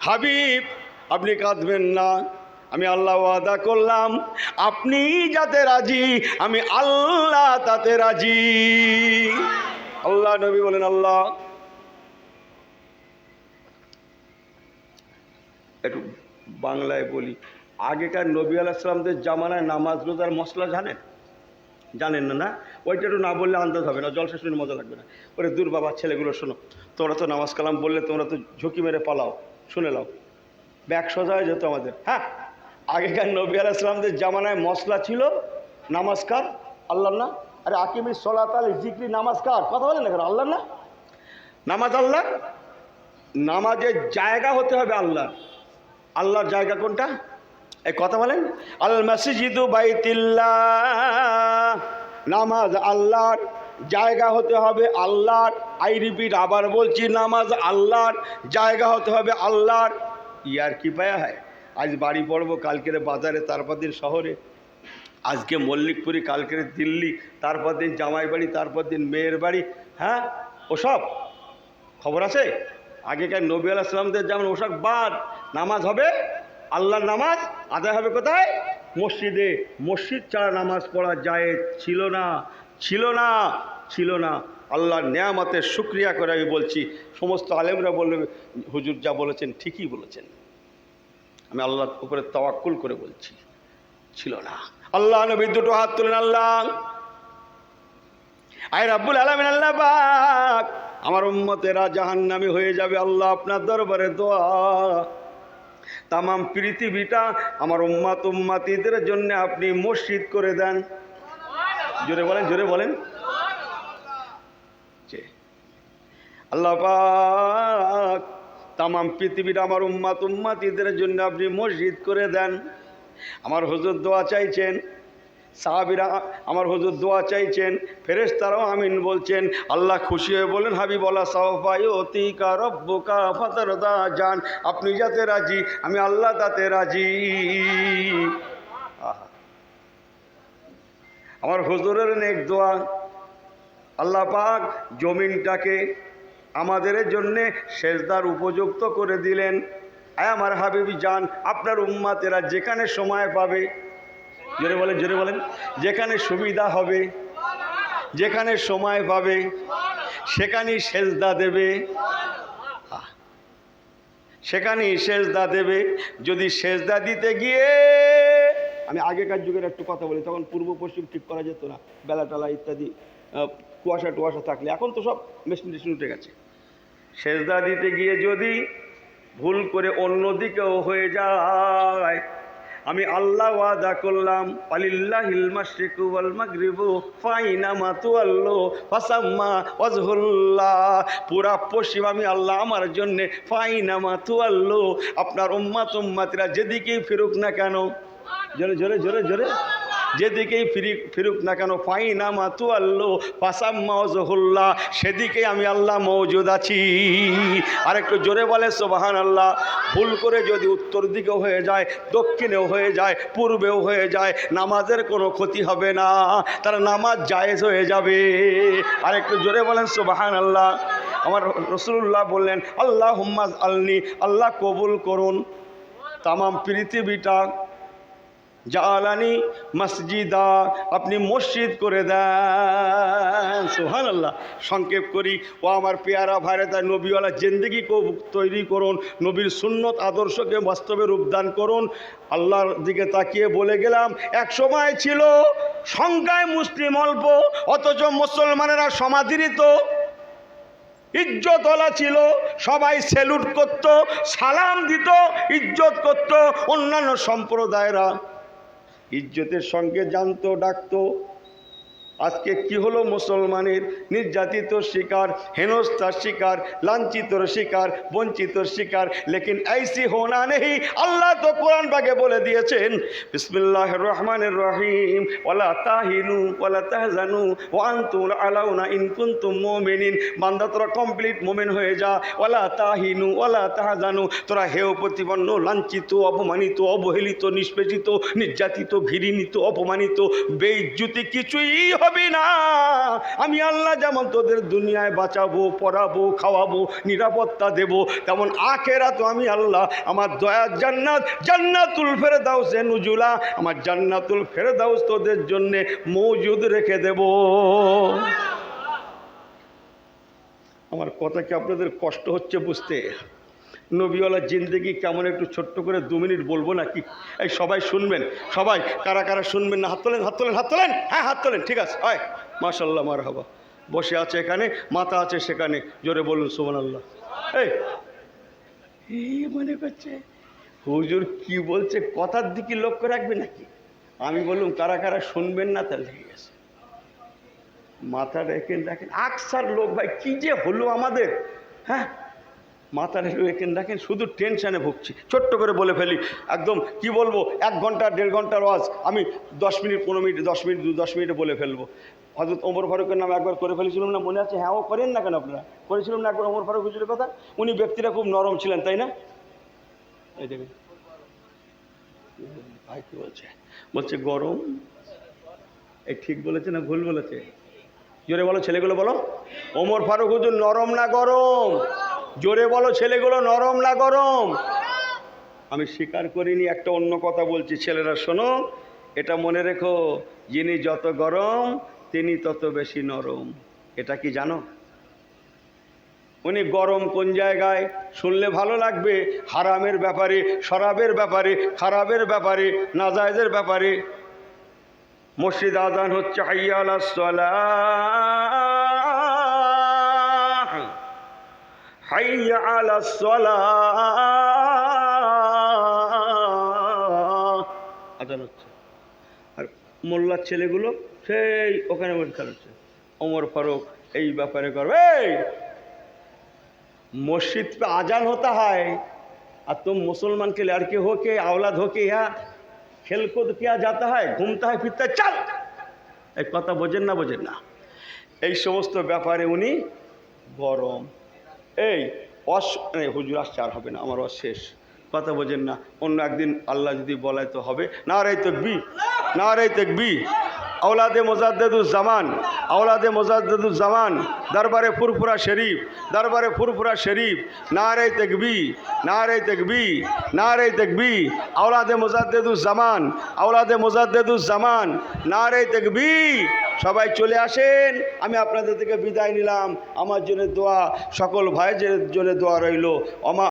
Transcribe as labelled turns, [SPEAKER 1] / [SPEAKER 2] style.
[SPEAKER 1] হাবিব আপনি কাঁদবেন না, আমি আল্লাহ ওয়াদা করলাম আপনি যাতে রাজি আমি আল্লাহ তাতে রাজি। আল্লাহ নবী বলেন আল্লাহ। একটু বাংলায় বলি, আগেকার নবী আলাইহিস সালামদের জামানায় নামাজ রোজার মশলা জানেন? জানেন না? না, ওইটা একটু না বললে আন্দাজ হবে না, জলসা শুনে মজা লাগবে না। ওরে দূর বাবা, ছেলেগুলো শোনো, তোমরা তো নামাজ কালাম বললে তোমরা তো ঝুঁকি মেরে পালাও, শুনে লাও, ব্যাগ সোজা হয়ে যেত আমাদের। হ্যাঁ, আগেকার নবী আলাইহিস সালামদের জামানায় মশলা ছিল নামাজ কার? আল্লাহ না? আরে আকিমিস সলাত আল জিক্রি, নামাজ কার? কথা বলেন না কেন? আল্লাহ না? নামাজ আল্লাহ, নামাজের জায়গা হতে হবে আল্লাহ। আল্লাহর জায়গা কোনটা? এই কথা বলেন, আল মসজিদু বাইতুল্লাহ, নামাজ আল্লাহর জায়গা হতে হবে আল্লাহর। আই রিপিট, আবার বলছি, নামাজ আল্লাহর জায়গা হতে হবে আল্লাহর। ইয়ার কি পায়া হয়, আজ বাড়ি পড়বো, কালকের বাজারে, তারপর দিন শহরে, আজকে মল্লিকপুরি, কালকের দিল্লি, তারপর দিন জামাই বাড়ি, তারপর দিন মেয়ের বাড়ি। হ্যাঁ, ওসব খবর আছে? আগেকার নবী আলাইহিস সালামদের যেমন ওসব বাদ, নামাজ হবে আল্লাহর, নামাজ আদায় হবে কোথায়? মসজিদে। মসজিদ ছাড়া নামাজ পড়া জায়েজ ছিল না, ছিল না, ছিল না। আল্লাহর নেয়ামতের শুকরিয়া করে আমি বলছি, সমস্ত আলেমরা বলবে হুজুর যা বলেছেন ঠিকই বলেছেন, আমি আল্লাহর উপরে তাওয়াক্কুল করে বলছি, ছিল না। আল্লাহ নবী দুটো হাত তুলেন, আল্লাহ আয় রাব্বুল আলামিন, আল্লাহ পাক আমার উম্মতেরা জাহান্নামী হয়ে যাবে, আল্লাহ আপনার দরবারে দোয়া, তামাম পৃথিবীটা আমার উম্মত উম্মতিদের জন্য আপনি মসজিদ করে দেন। জোরে বলেন, জোরে বলেন। আল্লাহ পাক তামাম পৃথিবীটা আমার উম্মত উম্মতিদের জন্য আপনি মসজিদ করে দেন। আমার হুজুর দোয়া চাইছেন, সাহাবীরা আমার হুজুর দোয়া চাইছেন, ফেরেশতারাও আমিন বলছেন। আল্লাহ খুশি হয়ে বলেন, হাবিব আল্লাহ সাওফা ইউতিকা রব্বুকা ফাতারদা, জান আপনি যাতে রাজি আমি আল্লাহ তাতে রাজি। আমার হুজুরের নেক দোয়া, আল্লাহ পাক জমিনটাকে আমাদের জন্যে সেজদার উপযুক্ত করে দিলেন। আয় আমার হাবিব জান, আপনার উম্মতেরা যেখানে সময় পাবে, জোরে বলেন, জোরে বলেন, যেখানে সুবিধা হবে, যেখানে সময় পাবে সেখানেই সেজদা দেবে, সেখানেই সেজদা দেবে। যদি সেজদা দিতে গিয়ে, আমি আগেকার যুগের একটু কথা বলি, তখন পূর্ব পশ্চিম ঠিক করা যেত না, বেলা টালা ইত্যাদি, কুয়াশা টুয়াশা থাকলে, এখন তো সব মেশিন টেশিন উঠে গেছে। সেজদা দিতে গিয়ে যদি ভুল করে অন্য দিকেও হয়ে যায়, আমি আল্লাহ ওয়াদা করলাম, আলিল্লাহিল মাশরিকু ওয়াল মাগরিবু ফাইনামা তুওয়াল্লু ফাসাম্মা ওয়াজহুল্লাহ, পুরা পশ্চিম আমি আল্লাহ আমার জন্য ফাইনামা তুওয়াল্লু, আপনার উম্মত উম্মতিরা যেদিকেই ফিরুক না কেন, জোরে জোরে জোরে জোরে, যেদিকেই ফিরুক না কেন, ফাইনামা তুওয়াল্লু ফাসাম্মা ওয়াজহুল্লাহ, সেদিকে আমি আল্লাহ মওজুদ আছি। আর একটু জোরে বলে সুবহানাল্লাহ। ভুল করে যদি উত্তর দিকেও হয়ে যায়, দক্ষিণেও হয়ে যায়, পূর্বেও হয়ে যায়, নামাজের কোনো ক্ষতি হবে না, তার নামাজ জায়েজ হয়ে যাবে। আর একটু জোরে বলেন সুবহানাল্লাহ। আমার রাসূলুল্লাহ বললেন, আল্লাহুম্মা আলনি, আল্লাহ কবুল করুন তামাম পৃথিবীটা, জালানি মসজিদা, আপনি মসজিদ করে দেন। সুবহানাল্লাহ। সংক্ষেপ করি, ও আমার পেয়ারা ভাইরা, তাই নবীওয়ালা জিন্দেগি তৈরি করুন, নবীর সুন্নত আদর্শকে বাস্তবে রূপদান করুন। আল্লাহর দিকে তাকিয়ে বলে গেলাম, এক সময় ছিল সংখ্যায় মুসলিম অল্প, অথচ মুসলমানেরা সমাদৃত, ইজ্জতওয়ালা ছিল, সবাই স্যালুট করত, সালাম দিত, ইজ্জত করত। অন্যান্য সম্প্রদায়েরা ইজ্জতের সঙ্গে জানতো, ডাকতো। আজকে কি হলো, মুসলমানের নির্যাতিত শিকার, হেনস্থার শিকার, লাঞ্ছিতর শিকার, বঞ্চিতর শিকার। লেকিন ऐसी होना नहीं, আল্লাহ তো কোরআন পাকে বলে দিয়েছেন, বিসমিল্লাহির রহমানির রহিম, ওয়ালা তাহিনু ওয়ালা তাহজানু ওয়া আনতুম আলাউনা ইন কুনতুম মুমিনিন। বান্দা তোরা কমপ্লিট মুমিন হয়ে যা, ওয়ালা তাহিনু ওয়ালা তাহজানু, তোরা হেয় প্রতিপন্ন, লাঞ্ছিত, অপমানিত, অবহেলিত, নিষ্পেষিত, নির্যাতিত, ঘৃণিত, অপমানিত, বেইজ্জতি কিছুই হবে পাবি না। আমি আল্লাহ যেমন তোদের দুনিয়ায় বাঁচাবো, পড়াবো, খাওয়াবো, নিরাপত্তা দেব, তেমন আখিরাতে আমি আল্লাহ আমার দয়ার জান্নাত, জান্নাতুল ফেরদাউসে নুজুলা, আমার জান্নাতুল ফেরদাউস তোদের জন্য মওজুদ রেখে দেব। আমার কথা কি আপনাদের কষ্ট হচ্ছে বুঝতে? নবীওয়ালার জিন্দেগি কেমন একটু ছোট্ট করে 2 মিনিট বলবো নাকি? এই সবাই শুনবেন, সবাই কারা কারা শুনবেন না? হাত তোলেন, হাত তোলেন, হাত তোলেন। হ্যাঁ, হাত তোলেন, ঠিক আছে। হয় মাশাল্লাহ, মারহাবা। বসে আছে এখানে, মাথা আছে সেখানে, জোরে বলুন সুবহানাল্লাহ। এই মনে করছে হুজুর কি বলছে, কথার দিকে লক্ষ্য রাখবে নাকি? আমি বললাম কারা কারা শুনবেন না, তাহলে ঠিক আছে। মাথা রেখে দেখেন, আকসার লোক ভাই কি যে হলো আমাদের। হ্যাঁ, মাথা রেখে দেখেন, শুধু টেনশানে ভুগছি। ছোট্ট করে বলে ফেলি, একদম কি বলবো, 1 ঘন্টা 1.5 ঘন্টার ওয়াজ আমি 10 মিনিট 15 মিনিট 10 মিনিট 10 মিনিটে বলে ফেলবো। হযরত ওমর ফারুকের নাম একবার করে ফেলেছিলাম না, মনে আছে? হ্যাঁ, ও করেন না কেন আপনারা? করেছিলাম না একবার ওমর ফারুক হুজুরের কথা? উনি ব্যক্তিরা খুব নরম ছিলেন, তাই না? এই দেখেন ভাই কি বলছে, বলছে গরম। এই ঠিক বলেছে না ভুল বলেছে? জোরে বলো ছেলেগুলো, বলো। ওমর ফারুক হুজুর নরম না গরম? জোরে বলো ছেলেগুলো, নরম না গরম? আমি স্বীকার করিনি, একটা অন্য কথা বলছি। ছেলেরা শোনো, এটা মনে রেখো, যিনি যত গরম তিনি তত বেশি নরম। এটা কি জানো? উনি গরম কোন জায়গায় শুনলে ভালো লাগবে? হারামের ব্যাপারে, শরাবের ব্যাপারে, খারাপের ব্যাপারে, নাজায়েজের ব্যাপারে। মসজিদ আযান হচ্ছে, হাইয়া আলাস সালাহ, হাইয়া আলাস সালাহ, আযান হচ্ছে। আর মোল্লার ছেলেগুলো সেই ওখানে বসে খেলাচ্ছে। ওমর ফারুক এই ব্যাপারে করবে, मस्जिद पे आजान होता है और तुम मुसलमान के लड़के हो के औलाद हो के यहाँ खेल कूद किया जाता है, घूमता है फिरता है, चल। एक कथा बोझेन ना এই সমস্ত ব্যাপারে উনি গরম। এই হুজুর আসছে, আর হবে না, আমার শেষ। কথা বোঝেন না, অন্য একদিন আল্লাহ যদি বলায় তো হবে। নারে তাকবীর, নারে তাকবীর। औलादे मुजद्दिदुज़्ज़मान, औलादे मुजद्दिदुज़्ज़मान, दरबारे फुरफुरा शरीफ, दरबारे फुरफुरा शरीफ, नारे तकबीर, नारे तकबीर, नारे तकबीर। औलादे मुजद्दिदुज़्ज़मान, औलादे मुजद्दिदुज़्ज़मान, नारे तकबीर। সবাই চলে আসেন, আমি আপনাদের থেকে বিদায় নিলাম। আমার জন্য দোয়া, সকল ভাইদের জন্য দোয়া রইল।